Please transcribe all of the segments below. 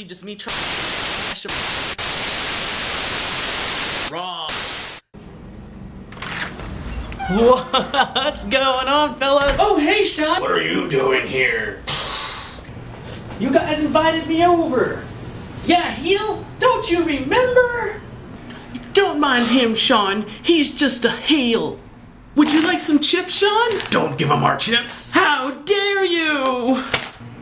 just me trying Raw. What's going on, fellas? Oh, hey, Sean. What are you doing here? You guys invited me over. Yeah, heel? Don't you remember? Don't mind him, Sean. He's just a heel. Would you like some chips, Sean? Don't give him our chips. How dare you?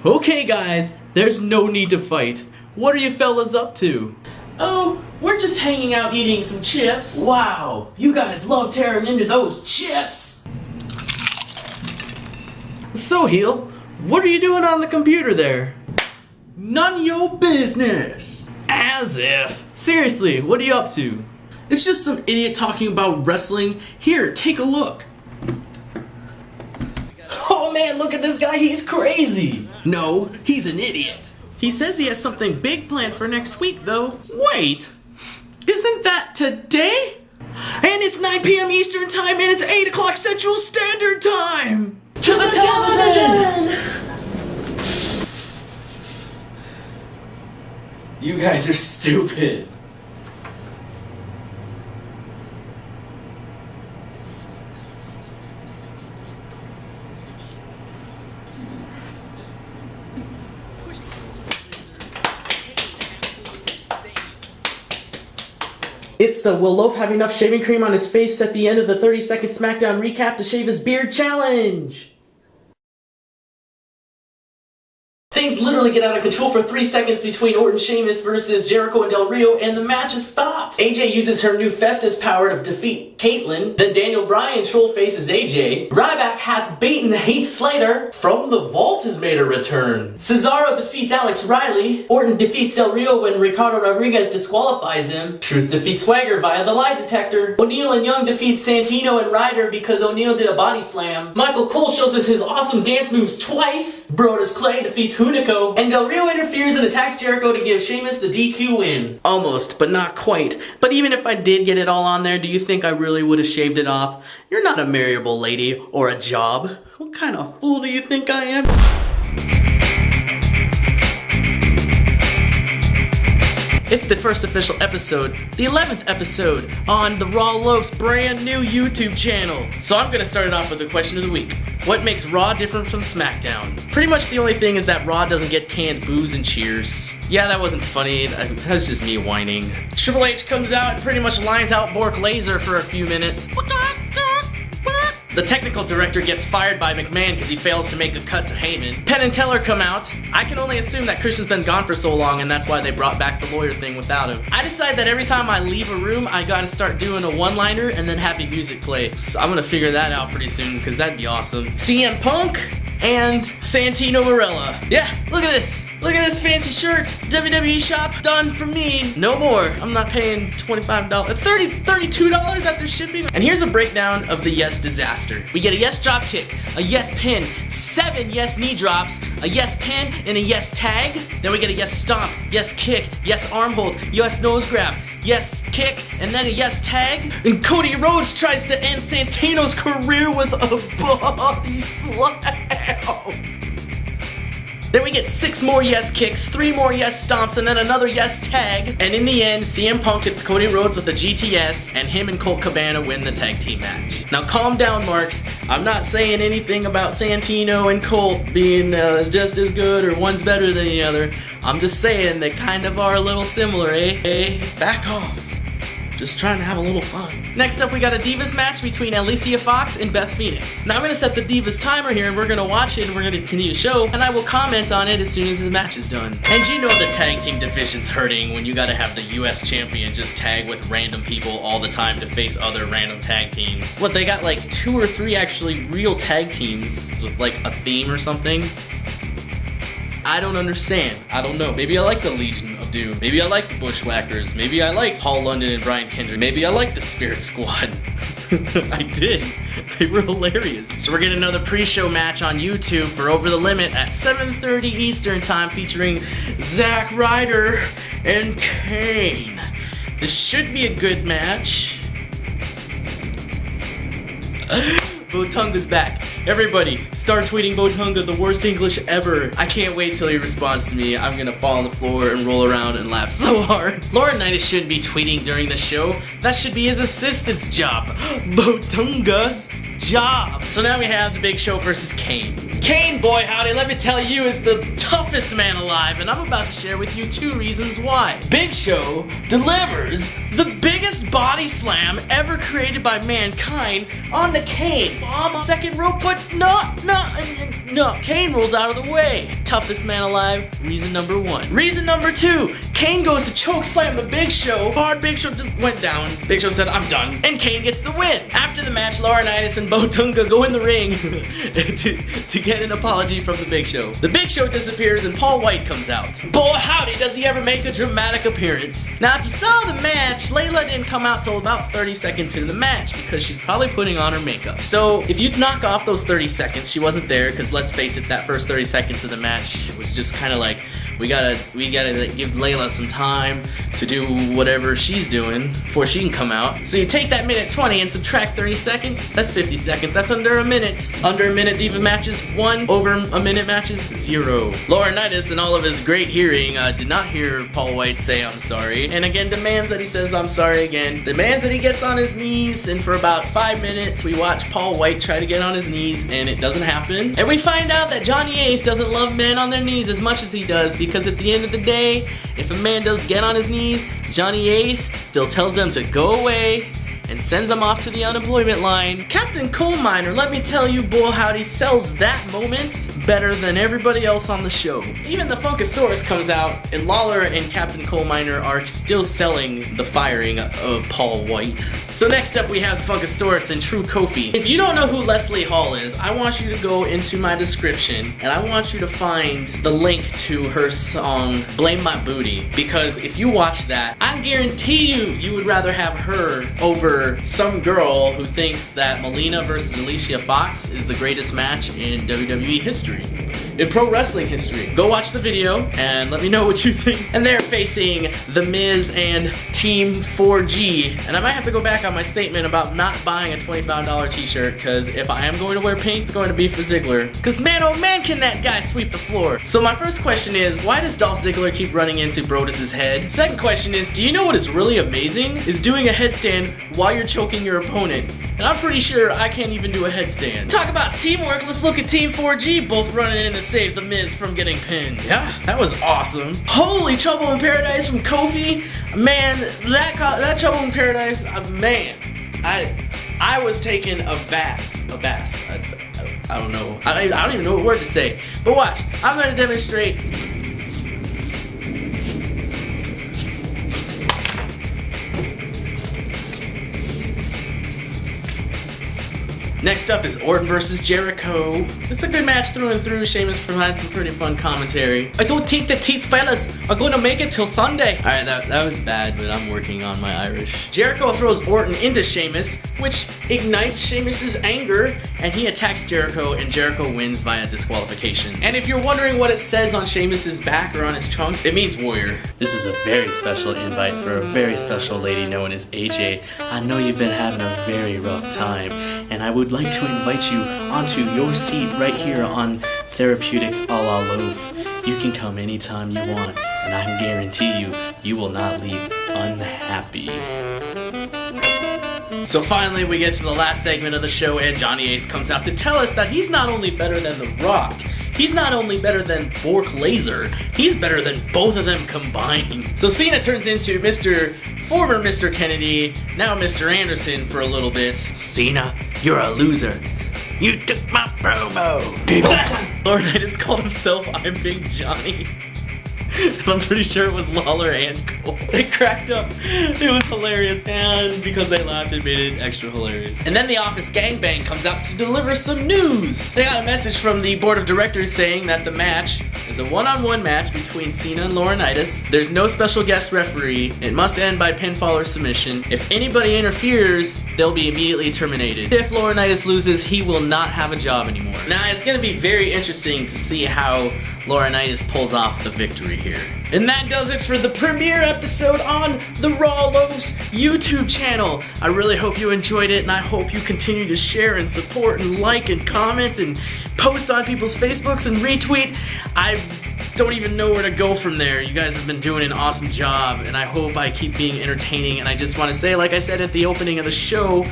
Okay, guys, there's no need to fight. What are you fellas up to? Oh, we're just hanging out eating some chips. Wow, you guys love tearing into those chips. So, heel, what are you doing on the computer there? None of your business. As if. Seriously, what are you up to? It's just some idiot talking about wrestling. Here, take a look. Oh man, look at this guy, he's crazy. No, he's an idiot. He says he has something big planned for next week, though. Wait, isn't that today? And it's 9 p.m. Eastern Time, and it's 8 o'clock Central Standard Time! To the television! You guys are stupid. It's the will Loaf have enough shaving cream on his face at the end of the 30-second SmackDown recap to shave his beard challenge. Things literally get out of control for 3 seconds between Orton Sheamus versus Jericho and Del Rio, and the match is stopped. AJ uses her new Festus power to defeat Caitlyn. Then Daniel Bryan troll faces AJ. Ryback has beaten Heath Slater. From the Vault has made a return. Cesaro defeats Alex Riley. Orton defeats Del Rio when Ricardo Rodriguez disqualifies him. Truth defeats Swagger via the lie detector. O'Neal and Young defeat Santino and Ryder because O'Neal did a body slam. Michael Cole shows us his awesome dance moves twice. Brodus Clay defeats Hunico, and Del Rio interferes and attacks Jericho to give Sheamus the DQ win. Almost, but not quite. But even if I did get it all on there, do you think I really would have shaved it off? You're not a marriable lady or a job. What kind of fool do you think I am? It's the first official episode, the 11th episode, on the Raw Loaf's brand new YouTube channel. So I'm gonna start it off with the question of the week. What makes Raw different from SmackDown? Pretty much the only thing is that Raw doesn't get canned boos and cheers. Yeah, that wasn't funny, that was just me whining. Triple H comes out and pretty much lines out Bork Laser for a few minutes. The technical director gets fired by McMahon because he fails to make a cut to Heyman. Penn and Teller come out. I can only assume that Christian's been gone for so long and that's why they brought back the lawyer thing without him. I decide that every time I leave a room, I gotta start doing a one-liner and then happy music play. So I'm gonna figure that out pretty soon because that'd be awesome. CM Punk and Santino Marella. Yeah, look at this. Look at this fancy shirt. WWE shop done for me. No more. I'm not paying $25, $32 after shipping. And here's a breakdown of the yes disaster. We get a yes drop kick, a yes pin, 7 yes knee drops, a yes pin, and a yes tag. Then we get a yes stomp, yes kick, yes arm hold, yes nose grab, yes kick, and then a yes tag. And Cody Rhodes tries to end Santino's career with a body slam. Then we get 6 more yes kicks, 3 more yes stomps, and then another yes tag. And in the end, CM Punk hits Cody Rhodes with a GTS, and him and Colt Cabana win the tag team match. Now calm down, Marks. I'm not saying anything about Santino and Colt being just as good or one's better than the other. I'm just saying they kind of are a little similar, eh? Back off. Just trying to have a little fun. Next up, we got a Divas match between Alicia Fox and Beth Phoenix. Now I'm gonna set the Divas timer here and we're gonna watch it and we're gonna continue the show and I will comment on it as soon as the match is done. And you know the tag team division's hurting when you gotta have the US champion just tag with random people all the time to face other random tag teams. What, they got like 2 or 3 actually real tag teams with like a theme or something? I don't understand. I don't know. Maybe I like the Legion of Doom. Maybe I like the Bushwhackers. Maybe I liked Paul London and Brian Kendrick. Maybe I liked the Spirit Squad. I did. They were hilarious. So we're getting another pre-show match on YouTube for Over the Limit at 7:30 Eastern Time featuring Zack Ryder and Kane. This should be a good match. Botunga's back. Everybody, start tweeting Botunga the worst English ever. I can't wait till he responds to me. I'm gonna fall on the floor and roll around and laugh so hard. Laurinaitis shouldn't be tweeting during the show. That should be his assistant's job. Botunga's job. So now we have the Big Show versus Kane. Kane, boy howdy, let me tell you, is the toughest man alive, and I'm about to share with you 2 reasons why. Big Show delivers the biggest body slam ever created by mankind onto Kane. On the second rope, but no. Kane rolls out of the way. Toughest man alive, reason number 1. Reason number 2, Kane goes to choke slam the Big Show. Hard Big Show just went down. Big Show said, I'm done. And Kane gets the win. After the match, Laurinaitis and Botunga go in the ring to get an apology from the Big Show. The Big Show disappears and Paul White comes out. Boy howdy, does he ever make a dramatic appearance. Now if you saw the match, Layla didn't come out till about 30 seconds into the match because she's probably putting on her makeup. So if you knock off those 30 seconds, she wasn't there because let's face it, that first 30 seconds of the match was just kind of like, we gotta give Layla some time to do whatever she's doing before she can come out. So you take that minute 20 and subtract 30 seconds, that's 50 seconds, that's under a minute. Under a minute diva matches 1, over a minute matches 0. Laurinaitis, in all of his great hearing, did not hear Paul White say I'm sorry, and again demands that he says I'm sorry again, demands that he gets on his knees, and for about 5 minutes we watch Paul White try to get on his knees, and it doesn't happen. And we find out that Johnny Ace doesn't love men on their knees as much as he does, because at the end of the day, if a man does get on his knees, Johnny Ace still tells them to go away and sends them off to the unemployment line. Captain Coal Miner, let me tell you, boy howdy, sells that moment better than everybody else on the show. Even the Funkasaurus comes out, and Lawler and Captain Coal Miner are still selling the firing of Paul White. So next up we have Funkasaurus and True Kofi. If you don't know who Leslie Hall is, I want you to go into my description and I want you to find the link to her song Blame My Booty, because if you watch that, I guarantee you would rather have her over some girl who thinks that Melina versus Alicia Fox is the greatest match in WWE history, in pro wrestling history. Go watch the video and let me know what you think. And they're facing The Miz and Team 4G. And I might have to go back on my statement about not buying a $25 t-shirt, because if I am going to wear pink, it's going to be for Ziggler. Because man, oh man, can that guy sweep the floor. So my first question is, why does Dolph Ziggler keep running into Brodus' head? Second question is, do you know what is really amazing? Is doing a headstand while you're choking your opponent. And I'm pretty sure I can't even do a headstand. Talk about teamwork, let's look at Team 4G, both running in to save The Miz from getting pinned. Yeah, that was awesome. Holy Trouble in Paradise from Kofi. Man, that Trouble in Paradise, man, I was taken abass. I don't know. I don't even know what word to say. But watch, I'm going to demonstrate. Next up is Orton versus Jericho. It's a good match through and through. Sheamus provides some pretty fun commentary. I don't think that these fellas are gonna make it till Sunday. Alright, that was bad, but I'm working on my Irish. Jericho throws Orton into Sheamus, which ignites Sheamus's anger, and he attacks Jericho, and Jericho wins via disqualification. And if you're wondering what it says on Sheamus's back or on his trunks, it means warrior. This is a very special invite for a very special lady known as AJ. I know you've been having a very rough time, and I would like to invite you onto your seat right here on Therapeutics a la Loaf. You can come anytime you want, and I can guarantee you will not leave unhappy. So finally we get to the last segment of the show, and Johnny Ace comes out to tell us that he's not only better than The Rock, he's not only better than Bork Laser, he's better than both of them combined. So Cena turns into former Mr. Kennedy, now Mr. Anderson for a little bit. Cena, you're a loser. You took my promo. Laurinaitis called himself I'm Big Johnny. And I'm pretty sure it was Lawler and Cole. They cracked up. It was hilarious. And because they laughed, it made it extra hilarious. And then the Office Gangbang comes out to deliver some news. They got a message from the board of directors saying that the match is a one-on-one match between Cena and Laurinaitis. There's no special guest referee. It must end by pinfall or submission. If anybody interferes, they'll be immediately terminated. If Laurinaitis loses, he will not have a job anymore. Now, it's going to be very interesting to see how Laurinaitis pulls off the victory here. And that does it for the premiere episode on the Raw Loaf's YouTube channel. I really hope you enjoyed it, and I hope you continue to share and support and like and comment and post on people's Facebooks and retweet. I don't even know where to go from there. You guys have been doing an awesome job, and I hope I keep being entertaining. And I just want to say, like I said at the opening of the show,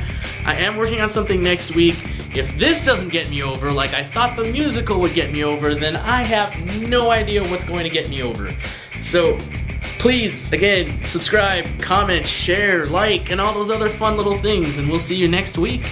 I am working on something next week. If this doesn't get me over like I thought the musical would get me over, then I have no idea what's going to get me over. So please, again, subscribe, comment, share, like, and all those other fun little things, and we'll see you next week.